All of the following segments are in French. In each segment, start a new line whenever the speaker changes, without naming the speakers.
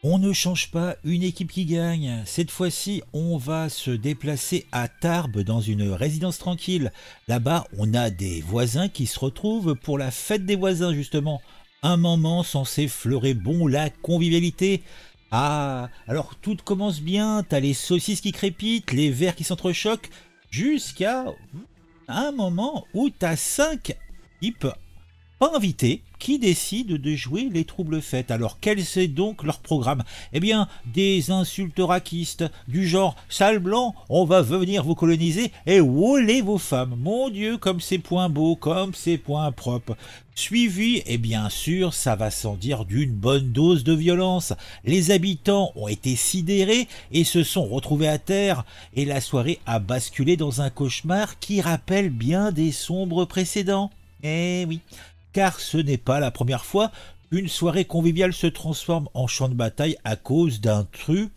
On ne change pas une équipe qui gagne. Cette fois-ci, on va se déplacer à Tarbes dans une résidence tranquille. Là-bas, on a des voisins qui se retrouvent pour la fête des voisins, justement. Un moment censé fleurer bon la convivialité. Ah, alors tout commence bien, t'as les saucisses qui crépitent, les verres qui s'entrechoquent, jusqu'à un moment où t'as 5 types pas invités qui décident de jouer les troubles fêtes. Alors quel c'est donc leur programme? Eh bien, des insultes raquistes du genre sale blanc, on va venir vous coloniser et wouler vos femmes. Mon Dieu, comme c'est point beau, comme c'est point propre. Suivi, et bien sûr, ça va sans dire d'une bonne dose de violence. Les habitants ont été sidérés et se sont retrouvés à terre, et la soirée a basculé dans un cauchemar qui rappelle bien des sombres précédents. Eh oui, car ce n'est pas la première fois qu'une soirée conviviale se transforme en champ de bataille à cause d'un truc,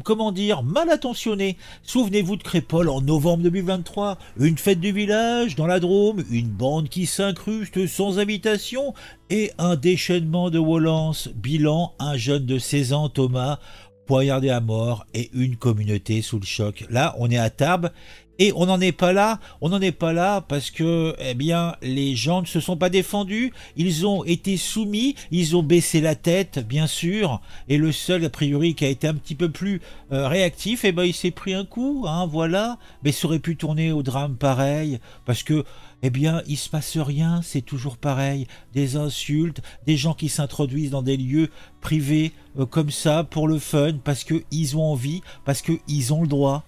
comment dire, mal attentionné. Souvenez-vous de Crépol en novembre 2023, une fête du village dans la Drôme, une bande qui s'incruste sans invitation et un déchaînement de violence. Bilan, un jeune de 16 ans, Thomas, poignardé à mort et une communauté sous le choc. Là, on est à Tarbes. Et on n'en est pas là parce que, eh bien, les gens ne se sont pas défendus, ils ont été soumis, ils ont baissé la tête, bien sûr, et le seul, a priori, qui a été un petit peu plus réactif, eh ben, il s'est pris un coup, hein, voilà, mais ça aurait pu tourner au drame pareil, parce que, eh bien, il se passe rien, c'est toujours pareil, des insultes, des gens qui s'introduisent dans des lieux privés, comme ça, pour le fun, parce qu'ils ont envie, parce qu'ils ont le droit.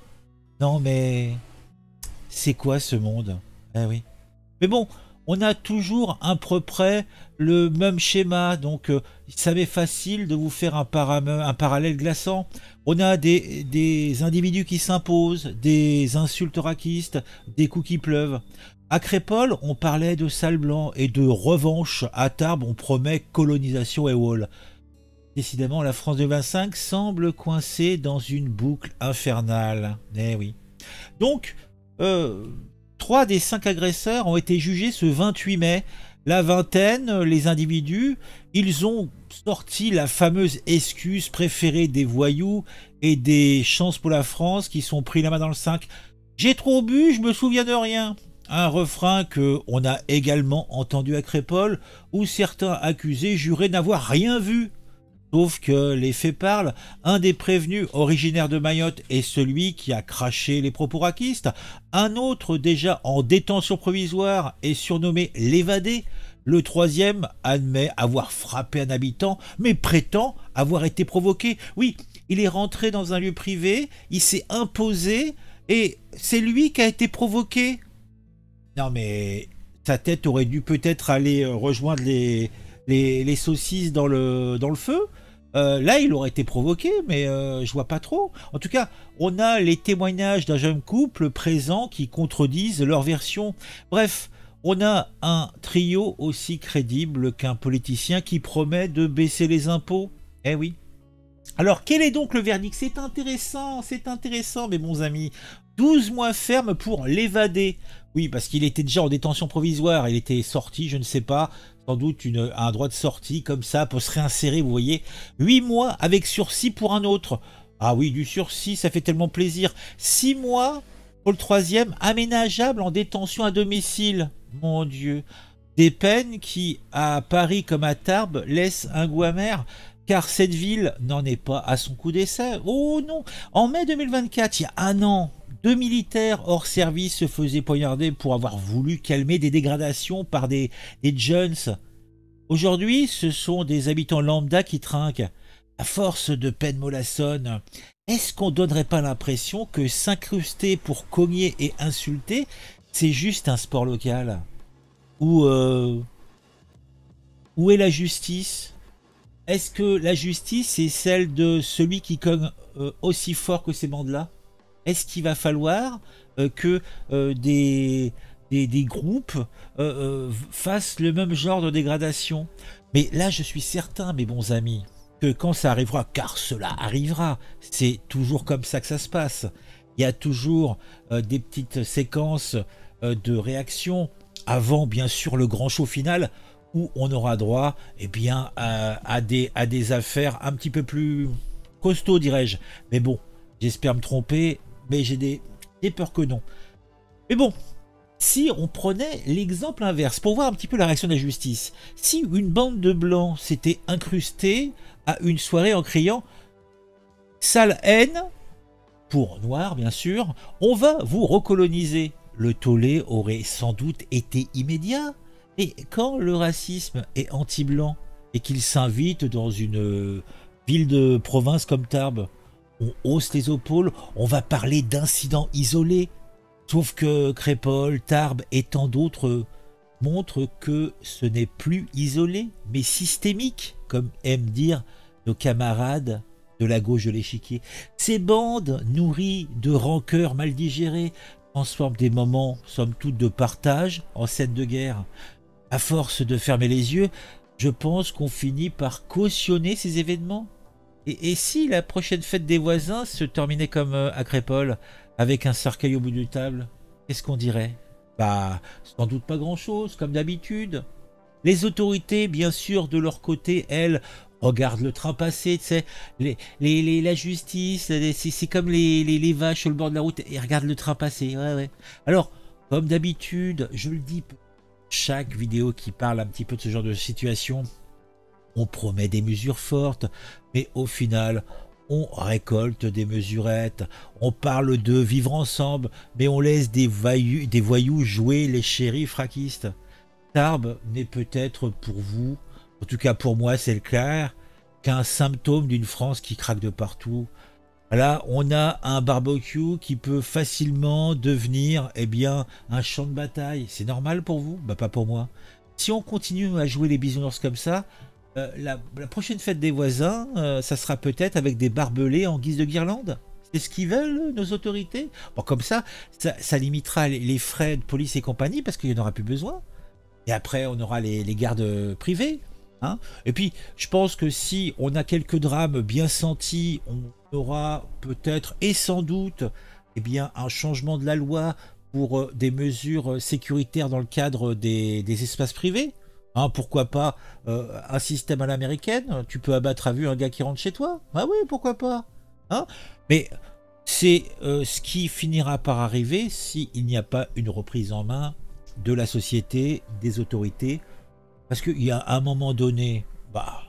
Non mais c'est quoi ce monde? Eh oui. Mais bon, on a toujours à peu près le même schéma, donc ça m'est facile de vous faire un parallèle glaçant. On a des individus qui s'imposent, des insultes raquistes, des coups qui pleuvent. À Crépol, on parlait de sale blanc et de revanche. À Tarbes, on promet colonisation et wall. Décidément, la France de 25 semble coincée dans une boucle infernale. Eh oui. Donc, 3 des 5 agresseurs ont été jugés ce 28 mai. La vingtaine, les individus, ils ont sorti la fameuse excuse préférée des voyous et des chances pour la France qui sont pris la main dans le 5. J'ai trop bu, je me souviens de rien. Un refrain que on a également entendu à Crépol, où certains accusés juraient n'avoir rien vu. Sauf que les faits parlent, un des prévenus originaire de Mayotte est celui qui a craché les propos raquistes, un autre déjà en détention provisoire est surnommé l'évadé, le troisième admet avoir frappé un habitant mais prétend avoir été provoqué. Oui, il est rentré dans un lieu privé, il s'est imposé et c'est lui qui a été provoqué. Non mais sa tête aurait dû peut-être aller rejoindre les saucisses dans le feu. Là, il aurait été provoqué, mais je vois pas trop. En tout cas, on a les témoignages d'un jeune couple présent qui contredisent leur version. Bref, on a un trio aussi crédible qu'un politicien qui promet de baisser les impôts. Eh oui. Alors, quel est donc le verdict? C'est intéressant, mes bons amis. 12 mois ferme pour l'évadé. Oui, parce qu'il était déjà en détention provisoire, il était sorti, je ne sais pas, sans doute un droit de sortie comme ça pour se réinsérer, vous voyez. 8 mois avec sursis pour un autre. Ah oui, du sursis, ça fait tellement plaisir. 6 mois pour le troisième, aménageable en détention à domicile. Mon Dieu. Des peines qui, à Paris comme à Tarbes, laissent un goût amer. Car cette ville n'en est pas à son coup d'essai. Oh non! En mai 2024, il y a un an, 2 militaires hors service se faisaient poignarder pour avoir voulu calmer des dégradations par des jeunes. Aujourd'hui, ce sont des habitants lambda qui trinquent. À force de peine mollassonne, est-ce qu'on donnerait pas l'impression que s'incruster pour cogner et insulter, c'est juste un sport local? Ou où est la justice? Est-ce que la justice est celle de celui qui cogne aussi fort que ces bandes-là? Est-ce qu'il va falloir que des groupes fassent le même genre de dégradation? Mais là, je suis certain, mes bons amis, que quand ça arrivera, car cela arrivera, c'est toujours comme ça que ça se passe. Il y a toujours des petites séquences de réaction avant, bien sûr, le grand show final où on aura droit eh bien, à des affaires un petit peu plus costauds, dirais-je. Mais bon, j'espère me tromper, mais j'ai peur que non. Mais bon, si on prenait l'exemple inverse, pour voir un petit peu la réaction de la justice, si une bande de blancs s'était incrustée à une soirée en criant « Sale haine », pour noir bien sûr, on va vous recoloniser. Le tollé aurait sans doute été immédiat. Et quand le racisme est anti-blanc et qu'il s'invite dans une ville de province comme Tarbes, on hausse les épaules, on va parler d'incidents isolés. Sauf que Crépol, Tarbes et tant d'autres montrent que ce n'est plus isolé, mais systémique, comme aiment dire nos camarades de la gauche de l'échiquier. Ces bandes, nourries de rancœurs mal digérées, transforment des moments, somme toute, de partage en scène de guerre. À force de fermer les yeux, je pense qu'on finit par cautionner ces événements. Et si la prochaine fête des voisins se terminait comme à Crépol, avec un cercueil au bout de table, qu'est-ce qu'on dirait? Bah, sans doute pas grand-chose, comme d'habitude. Les autorités, bien sûr, de leur côté, elles, regardent le train passer, tu sais, la justice, c'est comme les vaches sur le bord de la route, et regardent le train passer, ouais, ouais. Alors, comme d'habitude, je le dis, chaque vidéo qui parle un petit peu de ce genre de situation, on promet des mesures fortes, mais au final, on récolte des mesurettes. On parle de vivre ensemble, mais on laisse des voyous jouer les shérifs fraquistes. Tarbes n'est peut-être pour vous, en tout cas pour moi c'est le clair, qu'un symptôme d'une France qui craque de partout. Là, on a un barbecue qui peut facilement devenir eh bien, un champ de bataille. C'est normal pour vous? Bah pas pour moi. Si on continue à jouer les bisounours comme ça, la prochaine fête des voisins, ça sera peut-être avec des barbelés en guise de guirlande. C'est ce qu'ils veulent, nos autorités. Bon, comme ça limitera les frais de police et compagnie, parce qu'il n'y en aura plus besoin. Et après, on aura les gardes privés. Hein. Et puis, je pense que si on a quelques drames bien sentis, on aura peut-être et sans doute eh bien, un changement de la loi pour des mesures sécuritaires dans le cadre des espaces privés. Hein, pourquoi pas un système à l'américaine, tu peux abattre à vue un gars qui rentre chez toi. Ah oui, pourquoi pas. Hein. Mais c'est ce qui finira par arriver s'il n'y a pas une reprise en main de la société, des autorités. Parce qu'il y a un moment donné, bah,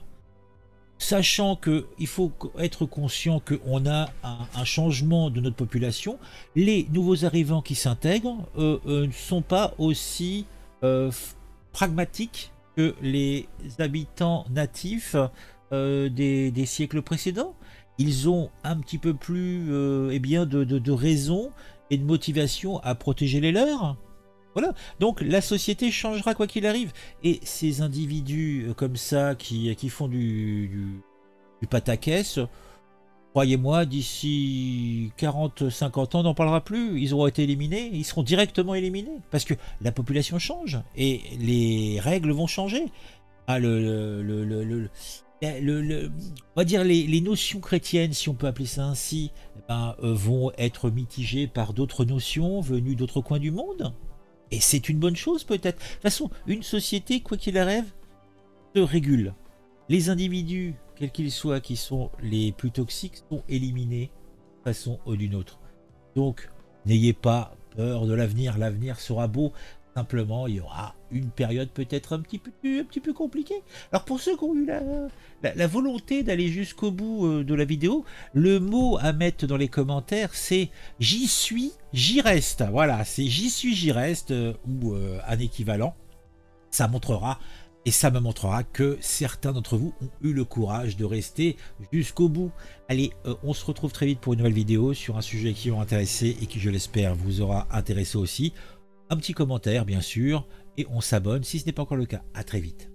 sachant qu'il faut être conscient qu'on a un changement de notre population, les nouveaux arrivants qui s'intègrent ne sont pas aussi pragmatiques que les habitants natifs des siècles précédents. Ils ont un petit peu plus eh bien de raison et de motivation à protéger les leurs. Voilà, donc la société changera quoi qu'il arrive. Et ces individus comme ça qui font du pataquès, croyez-moi, d'ici 40-50 ans, on n'en parlera plus. Ils auront été éliminés, ils seront directement éliminés. Parce que la population change et les règles vont changer. Ah, on va dire les notions chrétiennes, si on peut appeler ça ainsi, vont être mitigées par d'autres notions venues d'autres coins du monde. Et c'est une bonne chose peut-être. De toute façon, une société, quoi qu'il arrive, se régule. Les individus, quels qu'ils soient, qui sont les plus toxiques, sont éliminés d'une façon ou d'une autre. Donc, n'ayez pas peur de l'avenir. L'avenir sera beau. Simplement, il y aura une période peut-être un petit peu compliquée. Alors pour ceux qui ont eu la volonté d'aller jusqu'au bout de la vidéo, le mot à mettre dans les commentaires, c'est « j'y suis, j'y reste ». Voilà, c'est « j'y suis, j'y reste » ou un équivalent. Ça montrera et ça me montrera que certains d'entre vous ont eu le courage de rester jusqu'au bout. Allez, on se retrouve très vite pour une nouvelle vidéo sur un sujet qui vous intéressé et qui, je l'espère, vous aura intéressé aussi. Un petit commentaire bien sûr, et on s'abonne si ce n'est pas encore le cas. À très vite.